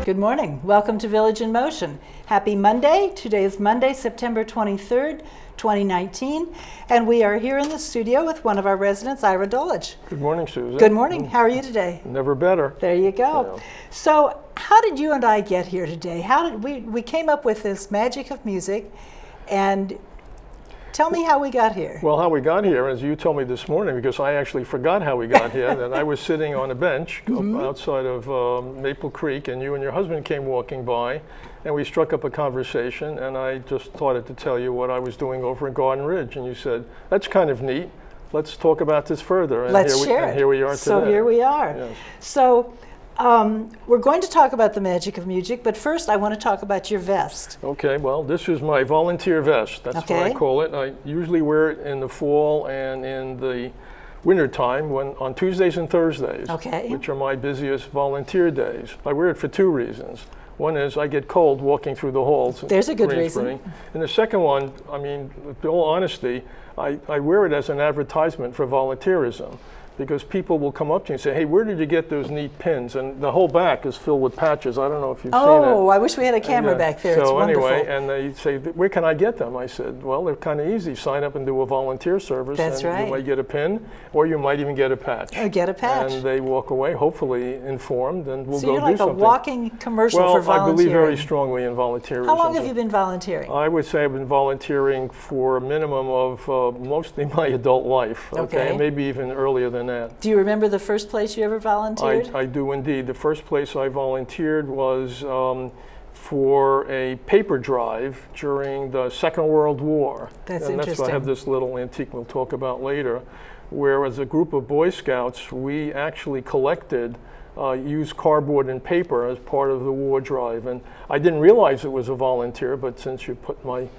Good morning. Welcome to Village in Motion. Happy Monday. Today is Monday, September 23rd, 2019, and we are here in the studio with one of our residents, Ira Dolich. Good morning, Susan. Good morning. How are you today? Never better. There you go. Yeah. So, how did you and I get here today? How did we came up with this magic of music, and tell me how we got here. Well, how we got here, as you told me this morning, because I actually forgot how we got here, that I was sitting on a bench outside of Maple Creek, and you and your husband came walking by, and we struck up a conversation, and I just thought to tell you what I was doing over in Garden Ridge, and you said, that's kind of neat. Let's talk about this further. And Let's share it. And here we are today. So here we are. Yes. So we're going to talk about the magic of music, but first I want to talk about your vest. Okay, well, this is my volunteer vest. That's what I call it. I usually wear it in the fall and in the winter time on Tuesdays and Thursdays, which are my busiest volunteer days. I wear it for two reasons. One is I get cold walking through the halls. There's a good reason. And the second one, I mean, with all honesty, I wear it as an advertisement for volunteerism, because people will come up to you and say, hey, where did you get those neat pins? And the whole back is filled with patches. I don't know if you've seen it. Oh, I wish we had a camera back there. So it's wonderful. Anyway, and they say, where can I get them? I said, well, they're kind of easy. Sign up and do a volunteer service. That's right. You might get a pin, or you might even get a patch. Or get a patch. And they walk away, hopefully informed, and we'll so go you're like do something. a walking commercial for volunteering. Well, I believe very strongly in volunteerism. How long have you been volunteering? I would say I've been volunteering for a minimum of mostly my adult life. Okay, maybe even earlier than that. Do you remember the first place you ever volunteered? I do indeed. The first place I volunteered was for a paper drive during the Second World War. That's and interesting. I have this little antique we'll talk about later, where as a group of Boy Scouts, we actually collected used cardboard and paper as part of the war drive. And I didn't realize it was a volunteer, but since you put my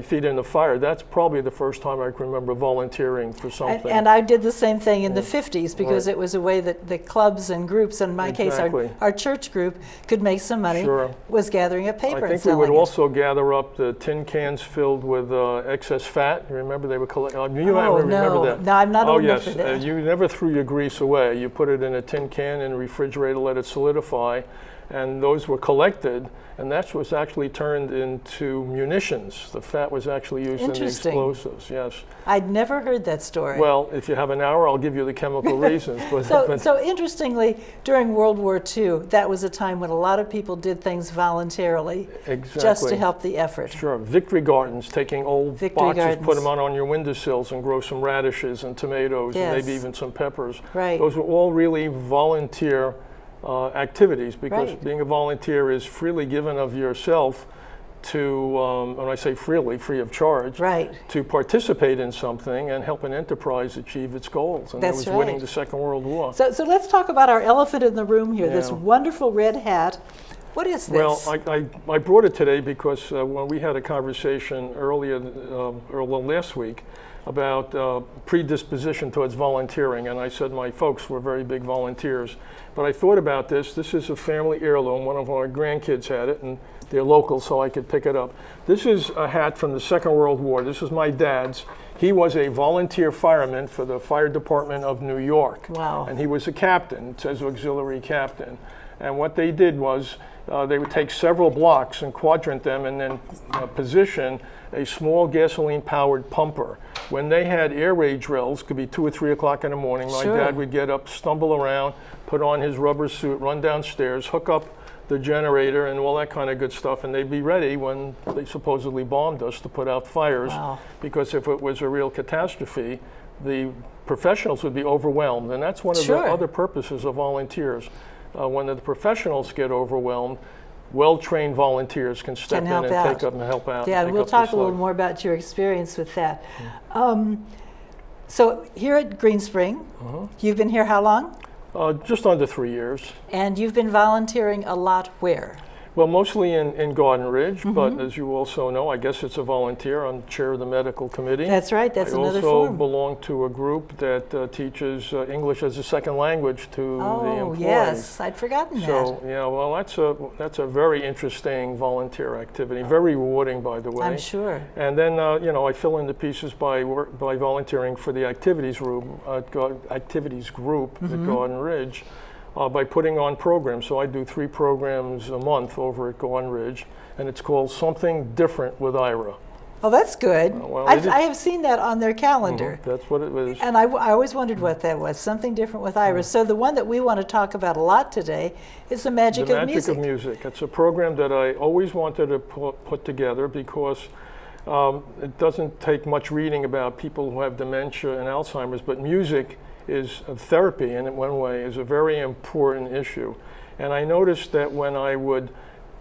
feet in the fire, that's probably the first time I can remember volunteering for something. And I did the same thing in the 50s, because it was a way that the clubs and groups, in my case our church group, could make some money, was gathering up paper and selling I think we would also gather up the tin cans filled with excess fat. You remember they were collecting? You might remember that. No, I'm not old enough for that. You never threw your grease away. You put it in a tin can in the refrigerator, let it solidify, and those were collected, and that was actually turned into munitions. The fat was actually used in the explosives, yes. I'd never heard that story. Well, if you have an hour, I'll give you the chemical reasons. So interestingly, during World War II, that was a time when a lot of people did things voluntarily, just to help the effort. Sure. Victory gardens, taking old boxes, put them on your windowsills and grow some radishes and tomatoes and maybe even some peppers. Right. Those were all really volunteer activities, because being a volunteer is freely given of yourself to, when I say freely, free of charge, to participate in something and help an enterprise achieve its goals. And that was winning the Second World War. So let's talk about our elephant in the room here, this wonderful red hat. What is this? Well, I brought it today because when we had a conversation earlier last week about predisposition towards volunteering, and I said my folks were very big volunteers. But I thought about this. This is a family heirloom. One of our grandkids had it, and they're local, so I could pick it up. This is a hat from the Second World War. This is my dad's. He was a volunteer fireman for the fire department of New York. Wow. And he was a captain. It says auxiliary captain. And what they did was they would take several blocks and quadrant them and then position a small gasoline-powered pumper. When they had air raid drills, could be 2 or 3 o'clock in the morning, my dad would get up, stumble around, put on his rubber suit, run downstairs, hook up the generator and all that kind of good stuff, and they'd be ready when they supposedly bombed us to put out fires. Wow. Because if it was a real catastrophe, the professionals would be overwhelmed, and that's one of the other purposes of volunteers. When the professionals get overwhelmed, well-trained volunteers can step in and take up and help out. Yeah, and we'll talk a little more about your experience with that. So here at Green Spring, you've been here how long? Just under 3 years. And you've been volunteering a lot where? Well, mostly in Garden Ridge, but as you also know, I guess it's a volunteer. I'm chair of the medical committee. That's right, that's another form. I form. also belong to a group that teaches English as a second language to the employees. Oh, yes, I'd forgotten that. So, yeah, well, that's a very interesting volunteer activity, very rewarding, by the way. I'm sure. And then, you know, I fill in the pieces by volunteering for the activities group at Garden Ridge. by putting on programs. So I do 3 programs a month over at Garden Ridge, and it's called Something Different with Ira. Oh, that's good. Well, I have seen that on their calendar. That's what it is. And I always wondered what that was, Something Different with Ira. So the one that we want to talk about a lot today is The Magic of Music. The Magic of Music. It's a program that I always wanted to put together because it doesn't take much reading about people who have dementia and Alzheimer's, but music is therapy, and in one way is a very important issue. And I noticed that when I would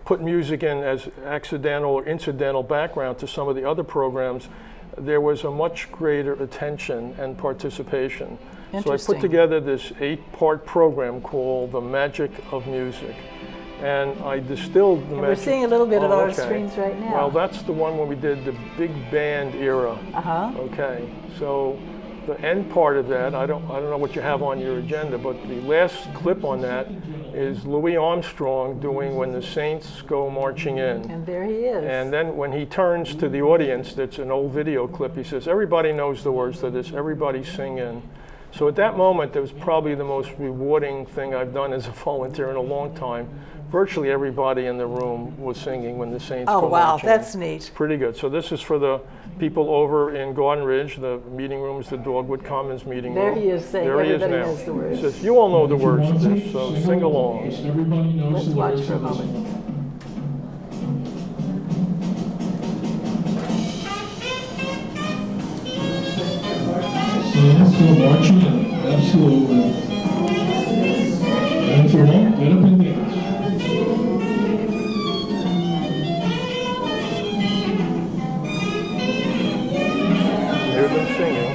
put music in as accidental or incidental background to some of the other programs, there was a much greater attention and participation. So I put together this 8-part program called The Magic of Music. And I distilled the magic. We're seeing a little bit of our screens right now. Well, that's the one when we did the big band era. Okay, so the end part of that, I don't know what you have on your agenda, but the last clip on that is Louis Armstrong doing When the Saints Go Marching In. And there he is. And then when he turns to the audience, that's an old video clip, he says, everybody knows the words to this, everybody sing in. So at that moment, it was probably the most rewarding thing I've done as a volunteer in a long time. Virtually everybody in the room was singing When the Saints Go Marching In. Oh, wow, that's neat. It's pretty good. So this is for the people over in Garden Ridge. The meeting room is the Dogwood Commons meeting room. There he is saying everybody knows the words. He says, you all know the words to this, so sing along. Let's watch for a moment. Saints go marching in, absolutely. That's right, get up and dance. Hear them singing.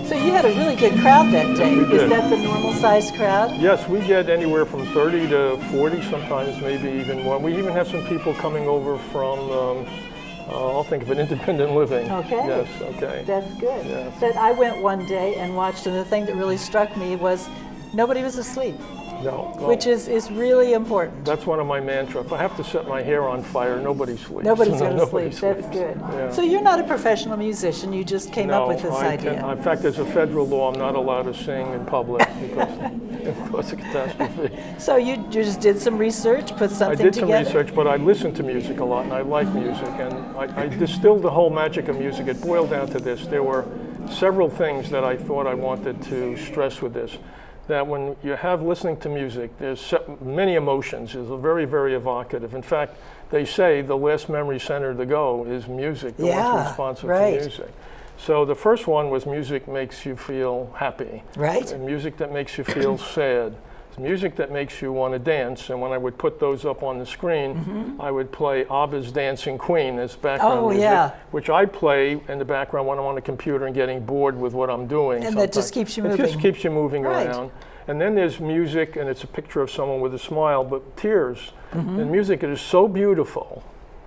So you had a really good crowd that day. We did. Is that the normal sized crowd? Yes, we get anywhere from 30 to 40, sometimes maybe even more. We even have some people coming over from, I'll think of it, independent living. Okay. Yes, okay. That's good. Yes. But I went one day and watched, and the thing that really struck me was nobody was asleep. No. Well, Which is really important. That's one of my mantras. If I have to set my hair on fire, nobody sleeps. Nobody's going to Nobody sleep. That's sleeps. good. Yeah. So you're not a professional musician. You just came up with this idea. In fact, there's a federal law. I'm not allowed to sing in public because of catastrophe. So you just did some research, put something I did together? some research, but I listen to music a lot, and I like music. And I distilled the whole magic of music. It boiled down to this. There were several things that I thought I wanted to stress with this. That when you have listening to music, there's many emotions. It's very, very evocative. In fact, they say the last memory center to go is music, the one's responsive to music. So the first one was music makes you feel happy. Right. And music that makes you feel sad. It's music that makes you want to dance. And when I would put those up on the screen, I would play ABBA's Dancing Queen as background music, which I play in the background when I'm on the computer and getting bored with what I'm doing. And that just keeps you moving. It just keeps you moving around. And then there's music, and it's a picture of someone with a smile, but tears. And music, it is so beautiful.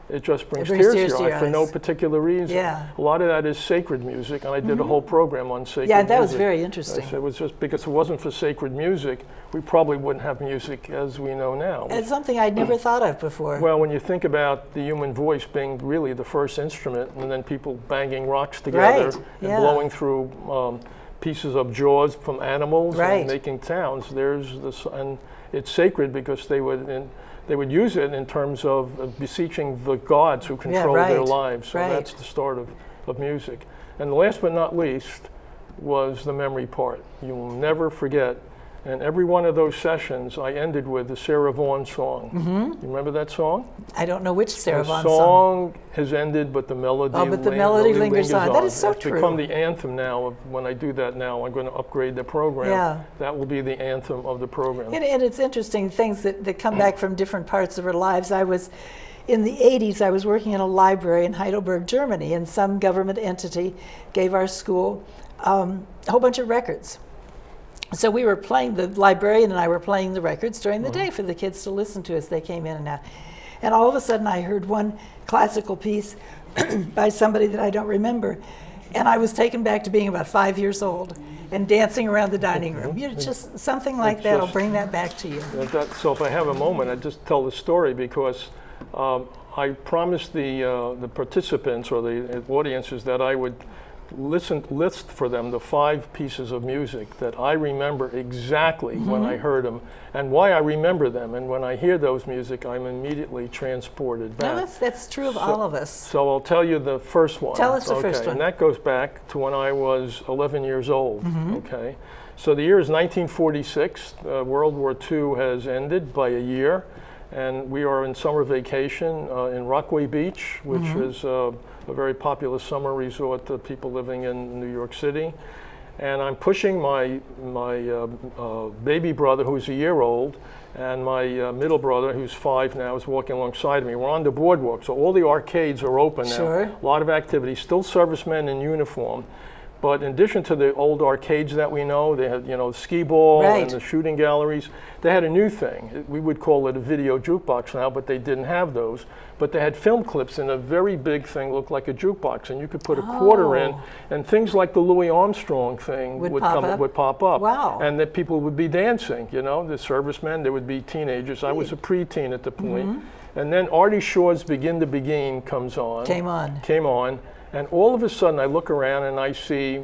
It just brings tears to your eyes for no particular reason. Yeah. A lot of that is sacred music, and I did a whole program on sacred music. Yeah, that was very interesting. It was just because it wasn't for sacred music, we probably wouldn't have music as we know now. It's something I'd never thought of before. Well, when you think about the human voice being really the first instrument, and then people banging rocks together and blowing through pieces of jaws from animals and making sounds, there's this, and it's sacred because they would use it in terms of beseeching the gods who control their lives. So that's the start of music. And last but not least was the memory part. You will never forget. And every one of those sessions, I ended with the Sarah Vaughan song. You remember that song? I don't know which Sarah Vaughan song. The song has ended, but the melody lingers on. That is so true. It's become the anthem now. When I do that now, I'm going to upgrade the program. Yeah. That will be the anthem of the program. And it's interesting, things that come back from different parts of our lives. In the 80s, I was working in a library in Heidelberg, Germany, and some government entity gave our school a whole bunch of records. So we were playing, the librarian and I were playing the records during the day for the kids to listen to as they came in and out. And all of a sudden I heard one classical piece by somebody that I don't remember. And I was taken back to being about 5 years old and dancing around the dining room. You know, just something like that will bring that back to you. So if I have a moment, I'd just tell the story because I promised the participants or the audiences that I would list for them the 5 pieces of music that I remember exactly when I heard them and why I remember them. And when I hear those music, I'm immediately transported back. No, that's true of all of us. So I'll tell you the first one. Tell us the first one. And that goes back to when I was 11 years old. Okay. So the year is 1946. World War II has ended by a year. And we are in summer vacation in Rockaway Beach, which is a very popular summer resort to people living in New York City. And I'm pushing my baby brother, who's a year old, and my middle brother, who's 5 now, is walking alongside of me. We're on the boardwalk, so all the arcades are open now. Sure. A lot of activity, still servicemen in uniform. But in addition to the old arcades that we know, they had, skee ball and the shooting galleries. They had a new thing. We would call it a video jukebox now, but they didn't have those. But they had film clips in a very big thing, looked like a jukebox, and you could put a quarter in, and things like the Louis Armstrong thing would pop up. Wow. And that people would be dancing, the servicemen, there would be teenagers. I was a preteen at the point. And then Artie Shaw's Begin to Begin comes on. Came on. And all of a sudden, I look around and I see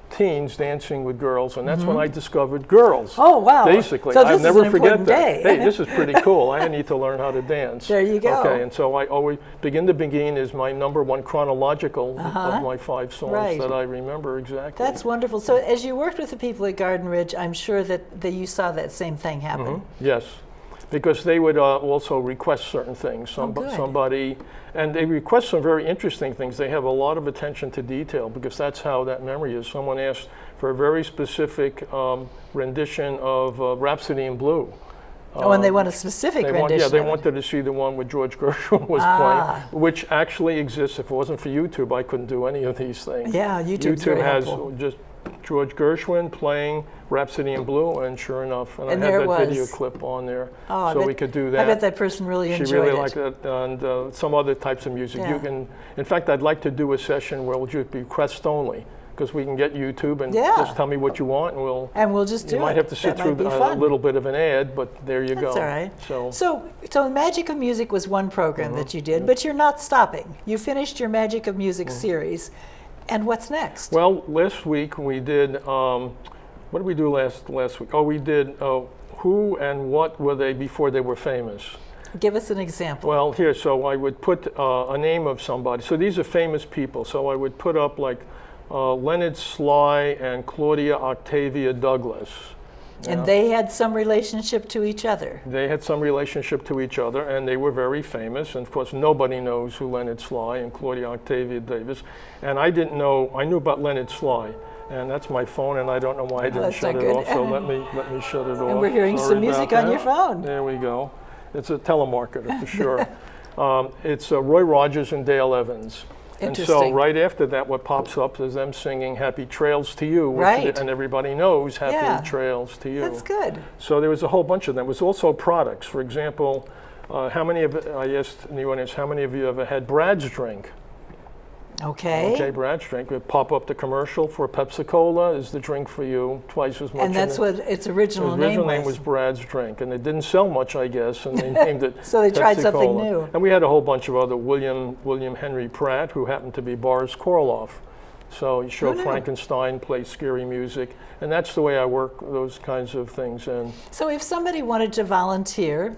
teens dancing with girls, and that's when I discovered girls. Oh, wow. Basically, so this I'll never is an forget important that. day. Hey, this is pretty cool. I need to learn how to dance. There you go. Okay, and so I always Begin to Begin is my #1 chronological of my 5 songs that I remember exactly. That's wonderful. So as you worked with the people at Garden Ridge, I'm sure that you saw that same thing happen. Yes. Because they would also request certain things. Somebody, and they request some very interesting things. They have a lot of attention to detail because that's how that memory is. Someone asked for a very specific rendition of Rhapsody in Blue. And they want a specific rendition. They wanted to see the one where George Gershwin was playing, which actually exists. If it wasn't for YouTube, I couldn't do any of these things. Yeah, YouTube has helpful. Just George Gershwin playing Rhapsody in Blue, and sure enough, and I had that video clip on there, we could do that. I bet that person really enjoyed it. She really liked it, and some other types of music. Yeah. You can, in fact, I'd like to do a session where we'll just be request only, because we can get YouTube and just tell me what you want, and we'll just do it. You might have to sit through a little bit of an ad, but there you go. That's all right. So the Magic of Music was one program that you did, but you're not stopping. You finished your Magic of Music series. And what's next? Well, last week we did, what did we do last week? Oh, we did who and what were they before they were famous? Give us an example. Well, here, so I would put a name of somebody. So these are famous people. So I would put up like Leonard Sly and Claudia Octavia Douglas. And they had some relationship to each other. They had some relationship to each other, and they were very famous. And of course, nobody knows who Leonard Sly and Claudia Octavia Davis. And I didn't know. I knew about Leonard Sly, and that's my phone, and I don't know why I didn't shut it off. So let me shut it off. And we're hearing some music on your phone. There we go. It's a telemarketer for sure. It's Roy Rogers and Dale Evans. And so right after that, what pops up is them singing Happy Trails to You, and everybody knows Happy Trails to You. That's good. So there was a whole bunch of them. There was also products. For example, I asked in the audience, how many of you ever had Brad's drink? Okay, Brad's drink. Would pop up the commercial for Pepsi-Cola is the drink for you, twice as much. And that's what its original name was. Its original name was Brad's drink, and it didn't sell much, I guess, and they named it So they tried something new. And we had a whole bunch of other, William Henry Pratt, who happened to be Boris Karloff. So he showed Frankenstein, play scary music, and that's the way I work those kinds of things in. So if somebody wanted to volunteer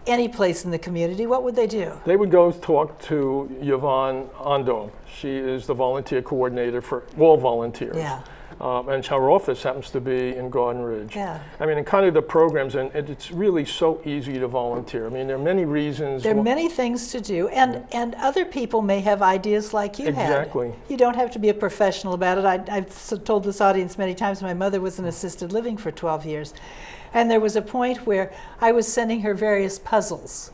any place in the community, what would they do? They would go talk to Yvonne Ondo. She is the volunteer coordinator for all volunteers. Yeah. And her office happens to be in Garden Ridge. Yeah. I mean, and kind of the programs, and it's really so easy to volunteer. I mean, there are many reasons. There are many things to do, and other people may have ideas like you had. Exactly. You don't have to be a professional about it. I've told this audience many times, my mother was in assisted living for 12 years. And there was a point where I was sending her various puzzles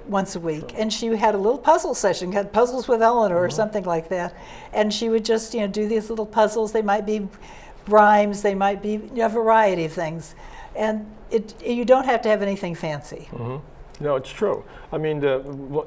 once a week, and she had a little puzzle session, had puzzles with Eleanor or something like that, and she would just do these little puzzles. They might be rhymes, they might be a variety of things, and you don't have to have anything fancy. No, it's true. I mean,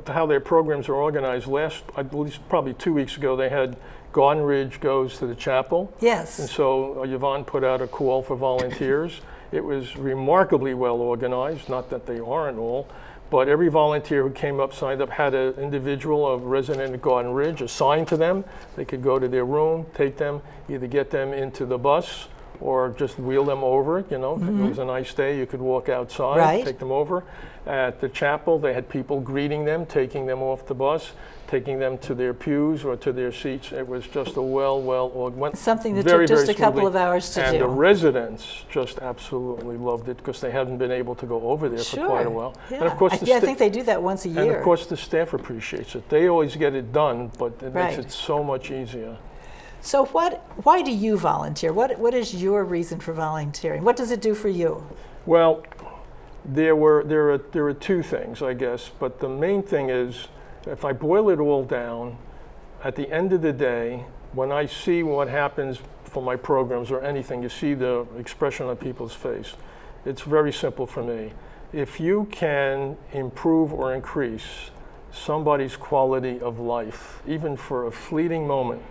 how their programs are organized. At least probably 2 weeks ago, they had Garden Ridge Goes to the Chapel. Yes. And so Yvonne put out a call for volunteers. It was remarkably well organized, not that they aren't all, But every volunteer who came up, signed up, had an individual, a resident at Garden Ridge, assigned to them. They could go to their room, take them, either get them into the bus or just wheel them over. You know, if it was a nice day, you could walk outside, Right. take them over. At the chapel, they had people greeting them, taking them off the bus, taking them to their pews or to their seats. It was just a went Something that very, took just very a couple smoothly. of hours to And do. the residents just absolutely loved it because they hadn't been able to go over there for quite a while. Yeah. And of course, I think they do that once a year. and of course, the staff appreciates it. They always get it done, but it makes Right. it so much easier. So why do you volunteer? What is your reason for volunteering? What does it do for you? Well, there are two things, I guess, but the main thing is, if I boil it all down, at the end of the day, when I see what happens for my programs or anything, you see the expression on people's face. It's very simple for me. If you can improve or increase somebody's quality of life, even for a fleeting moment,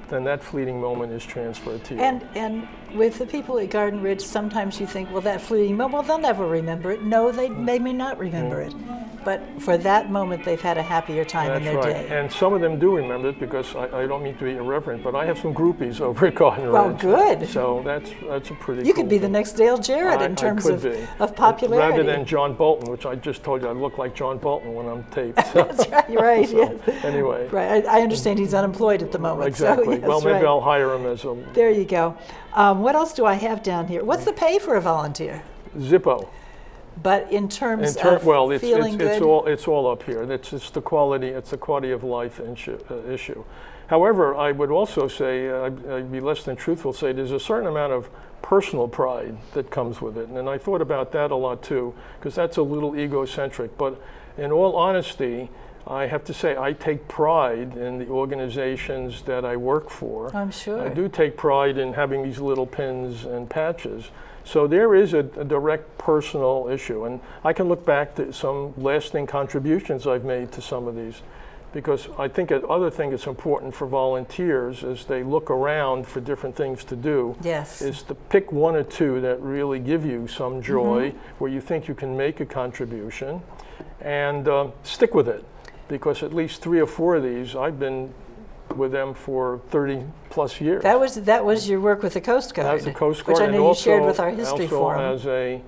then that fleeting moment is transferred to you. And with the people at Garden Ridge, sometimes you think, well, that fleeting moment, well, they'll never remember it. No, they may not remember it. But for that moment, they've had a happier time in That's their right. day. And some of them do remember it because I don't mean to be irreverent, but I have some groupies over at Garden Ridge. Well, good. So that's a pretty You cool could be the thing. next Dale Jarrett in I terms could of, be. of popularity. Rather than John Bolton, which I just told you I look like John Bolton when I'm taped. That's right, right. So, Yes. anyway. Right. I understand he's unemployed at the moment. Exactly. So, yes, Well, maybe right. I'll hire him as a There you go. What else do I have down here? What's the pay for a volunteer? Zippo. But in terms of Well, it's feeling good, it's all up here. It's the quality of life issue. However, I would also say I'd be less than truthful. Say there's a certain amount of personal pride that comes with it, and I thought about that a lot too, because that's a little egocentric. But in all honesty, I have to say I take pride in the organizations that I work for. I'm sure. I do take pride in having these little pins and patches. So there is a direct personal issue, and I can look back to some lasting contributions I've made to some of these, because I think another thing that's important for volunteers as they look around for different things to do yes. is to pick one or two that really give you some joy, where you think you can make a contribution, and stick with it, because at least 3 or 4 of these I've been with them for 30 plus years. That was your work with the Coast Guard. That was the Coast Guard, which I and know you also, shared with our history forum. as a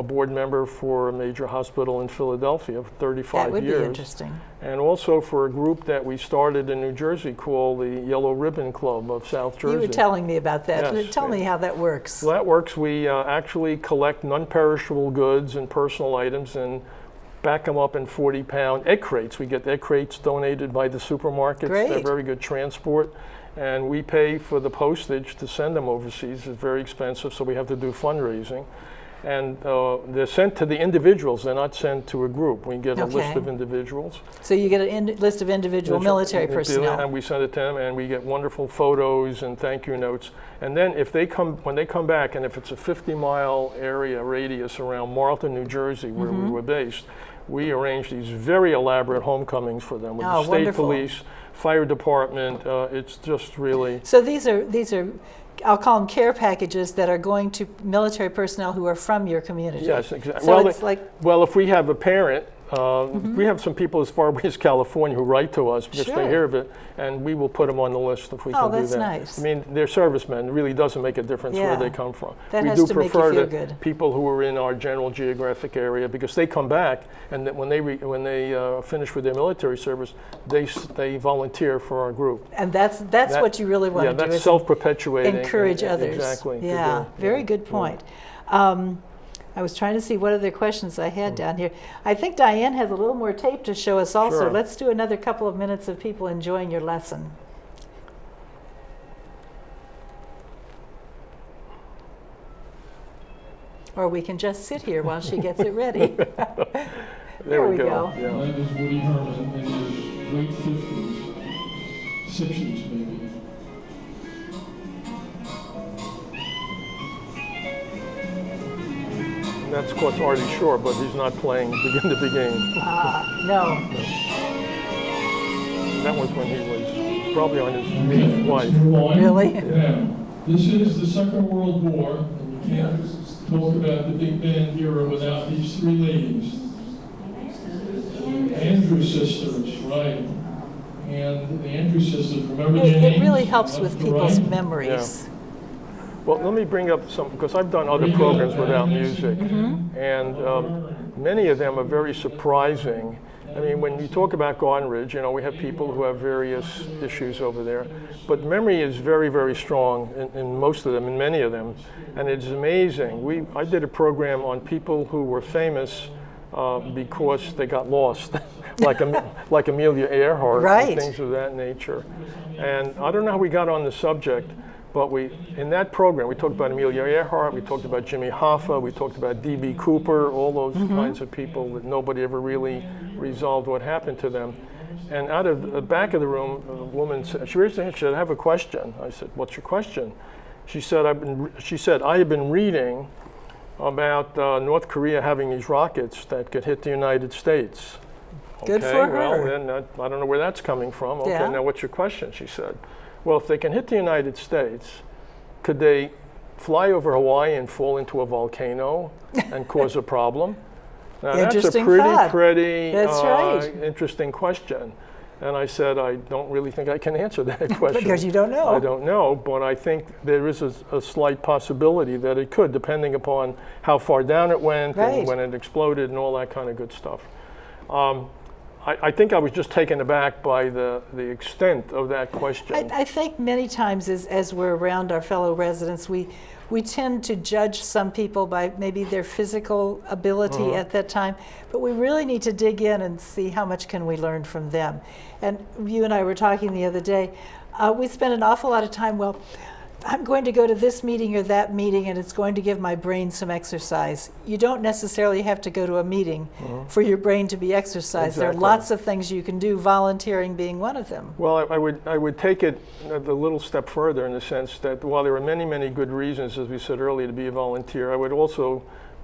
board member for a major hospital in Philadelphia for 35 That would years. be interesting. And also for a group that we started in New Jersey called the Yellow Ribbon Club of South Jersey. You were telling me about that. Yes, Tell me how that works. Well, that works. We actually collect non-perishable goods and personal items and back them up in 40-pound egg crates. We get egg crates donated by the supermarkets. Great. They're very good transport. And we pay for the postage to send them overseas. It's very expensive, so we have to do fundraising. And they're sent to the individuals. They're not sent to a group. We get a list Okay. of individuals. So you get a list of individual military personnel. And we send it to them, and we get wonderful photos and thank you notes. And then when they come back, and if it's a 50-mile area radius around Marlton, New Jersey, where we were based, we arrange these very elaborate homecomings for them with the state wonderful. police, fire department. It's just really. So these are, I'll call them care packages that are going to military personnel who are from your community. Yes, exactly. So it's like, Well, if we have a parent, we have some people as far away as California who write to us because Sure. they hear of it, and we will put them on the list if we Oh, can do that's that. nice. I mean, they're servicemen. It really doesn't make a difference Yeah. where they come from. That we has do to make you prefer feel the good. people who are in our general geographic area because they come back, and that when they finish with their military service, they volunteer for our group. and that's what you really want Yeah, to do. that's is self-perpetuating. encourage and- others. Exactly. to Yeah, do. very Yeah, good yeah. point. I was trying to see what other questions I had down here. I think Diane has a little more tape to show us also. Sure. Let's do another couple of minutes of people enjoying your lesson. Or we can just sit here while she gets it ready. There we go. go. Yeah. That was Woody Herman in his late 50s, 60s maybe. And that's of course Artie Shore, but he's not playing Begin to Be Game. No. That was when he was probably on his 8th wife. Mr. Lloyd? Really? Yeah. This is the Second World War, and you can't talk about the big band era without these 3 ladies. entry systems, right? And the entry systems, remember the It names? really helps Left with to people's right? memories. Well, let me bring up some, because I've done other programs without music, and many of them are very surprising. I mean, when you talk about Garden Ridge, you know, we have people who have various issues over there, but memory is very, very strong in most of them, in many of them, and it's amazing. I did a program on people who were famous because they got lost, like Amelia Earhart, Right. and things of that nature. And I don't know how we got on the subject, but in that program, we talked about Amelia Earhart, we talked about Jimmy Hoffa, we talked about D.B. Cooper, all those kinds of people that nobody ever really resolved what happened to them. And out of the back of the room, a woman said, she raised her hand, she said, I have a question. I said, what's your question? She said, I have been reading about North Korea having these rockets that could hit the United States. Good Okay, for well, her. then I don't know where that's coming from. Okay, Yeah. now what's your question? She said, well, if they can hit the United States, could they fly over Hawaii and fall into a volcano and cause a problem? Now, that's a Interesting pretty thought. That's right. interesting question. And I said, I don't really think I can answer that question. Because you don't know. I don't know, but I think there is a slight possibility that it could, depending upon how far down it went Right. and when it exploded and all that kind of good stuff. I think I was just taken aback by the extent of that question. I think many times as we're around our fellow residents, we tend to judge some people by maybe their physical ability at that time, but we really need to dig in and see how much can we learn from them. And you and I were talking the other day, we spend an awful lot of time, well, I'm going to go to this meeting or that meeting and it's going to give my brain some exercise. You don't necessarily have to go to a meeting for your brain to be exercised. There are Exactly. lots of things you can do, volunteering being one of them. Well, I would take it a little step further in the sense that while there are many, many good reasons, as we said earlier, to be a volunteer, I would also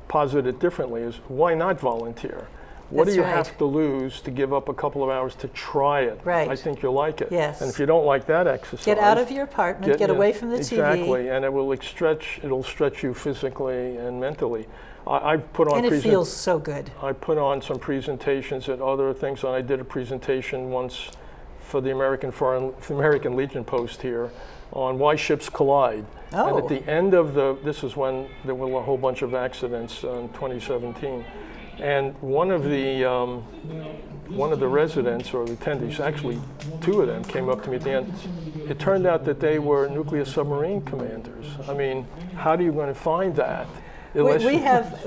posit it differently, is why not volunteer? What That's do you right. have to lose to give up a couple of hours to try it? Right. I think you'll like it. Yes. And if you don't like that exercise, Get out of your apartment, get away from the TV. Exactly, and it'll stretch you physically and mentally. I've put on And it feels so good. I put on some presentations at other things, and I did a presentation once for the American Legion Post here on why ships collide. Oh. And at the end of this is when there were a whole bunch of accidents in 2017. And one of the residents or the attendees, actually two of them, came up to me at the end. It turned out that they were nuclear submarine commanders. I mean, how are you going to find that? We have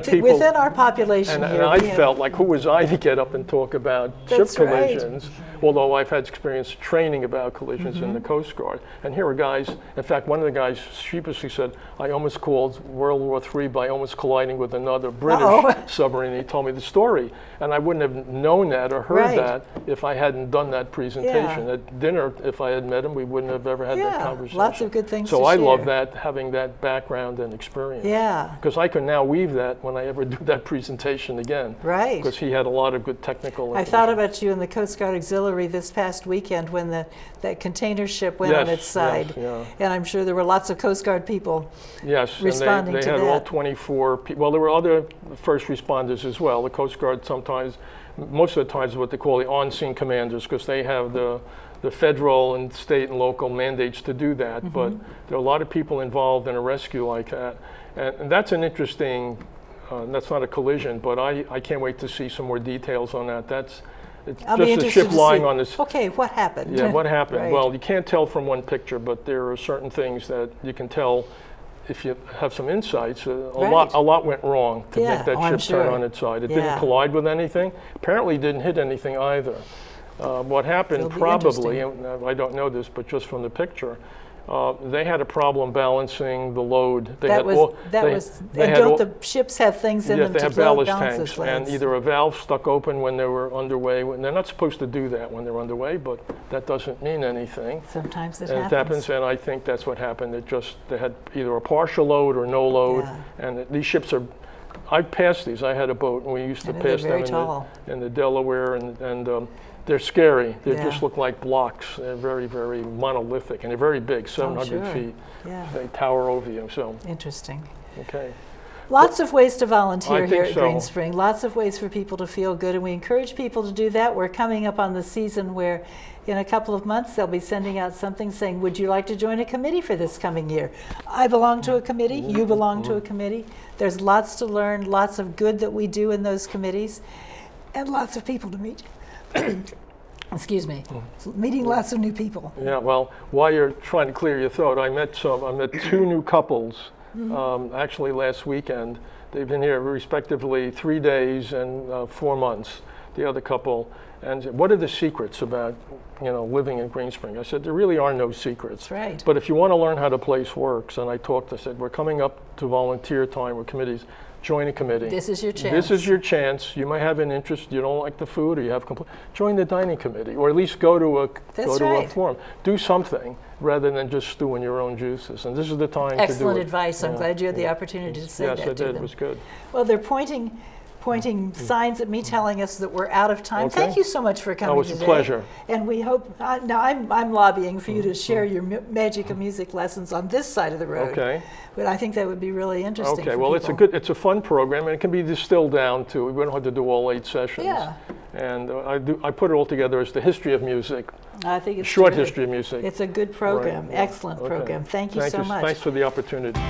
people, within our population and here. I felt like, who was I to get up and talk about That's ship right. collisions? Although I've had experience training about collisions in the Coast Guard. And here are guys, in fact, one of the guys sheepishly said, I almost called World War III by almost colliding with another British submarine. He told me the story. And I wouldn't have known that or heard Right. that if I hadn't done that presentation. Yeah. At dinner, if I had met him, we wouldn't have ever had that conversation. Lots of good things so to I share. love that, having that background and experience. Yeah. Because I can now weave that when I ever do that presentation again. Right. Because he had a lot of good technical I thought about you in the Coast Guard Auxiliary this past weekend when that container ship went on its side. Yeah. And I'm sure there were lots of Coast Guard people and responding they to had that. all 24 people. Well, there were other first responders as well. The Coast Guard sometimes, most of the times, what they call the on-scene commanders, because they have the federal and state and local mandates to do that. But there are a lot of people involved in a rescue like that. And that's an interesting, that's not a collision, but I can't wait to see some more details on that. It's I'll be just a interested ship to lying see, on this. okay, what happened? Yeah, what happened? Right. Well, you can't tell from one picture, but there are certain things that you can tell if you have some insights. A lot went wrong to make that ship turn on its side. It didn't collide with anything. Apparently, it didn't hit anything either. What happened probably, and I don't know this, but just from the picture, they had a problem balancing the load. Don't the ships have things in them they to have balance ballast tanks, loads? and either a valve stuck open when they were underway. And they're not supposed to do that when they're underway, but that doesn't mean anything. Sometimes it and happens. And I think that's what happened. They had either a partial load or no load, and these ships are. I passed these. I had a boat, and we used to pass them in the Delaware, and they're scary. They just look like blocks. They're very, very monolithic, and they're very big, 700 feet. Yeah. They tower over you. So interesting. okay. Lots of ways to volunteer I here think at so. Green Spring. Lots of ways for people to feel good, and we encourage people to do that. We're coming up on the season where in a couple of months they'll be sending out something saying, would you like to join a committee for this coming year? I belong to a committee, you belong to a committee. There's lots to learn, lots of good that we do in those committees, and lots of people to meet. Excuse me, meeting lots of new people. Yeah, well, while you're trying to clear your throat, I met two new couples actually last weekend. They've been here respectively 3 days and 4 months, the other couple. And what are the secrets about, living in Green Spring? I said, there really are no secrets. That's right. But if you want to learn how the place works, and I said, we're coming up to volunteer time with committees, join a committee. This is your chance. This is your chance. You might have an interest, you don't like the food, or you have join the dining committee, or at least go to a forum. Do something rather than just stew in your own juices. And this is the time to do it. Excellent advice. I'm glad you had the opportunity to say that to them. Yes, I did. It was good. Well, they're pointing signs at me telling us that we're out of time. Okay. Thank you so much for coming it's today. a pleasure. And we hope, now I'm lobbying for you to share your magic of music lessons on this side of the road. Okay. But I think that would be really interesting. Okay, for well, people. it's a fun program, and it can be distilled down to, we don't have to do all 8 sessions. Yeah. And I put it all together as the history of music, I think it's short terrific. history of music. It's a good program, Right, yeah. excellent Okay. program. Thank you so much. Thanks for the opportunity.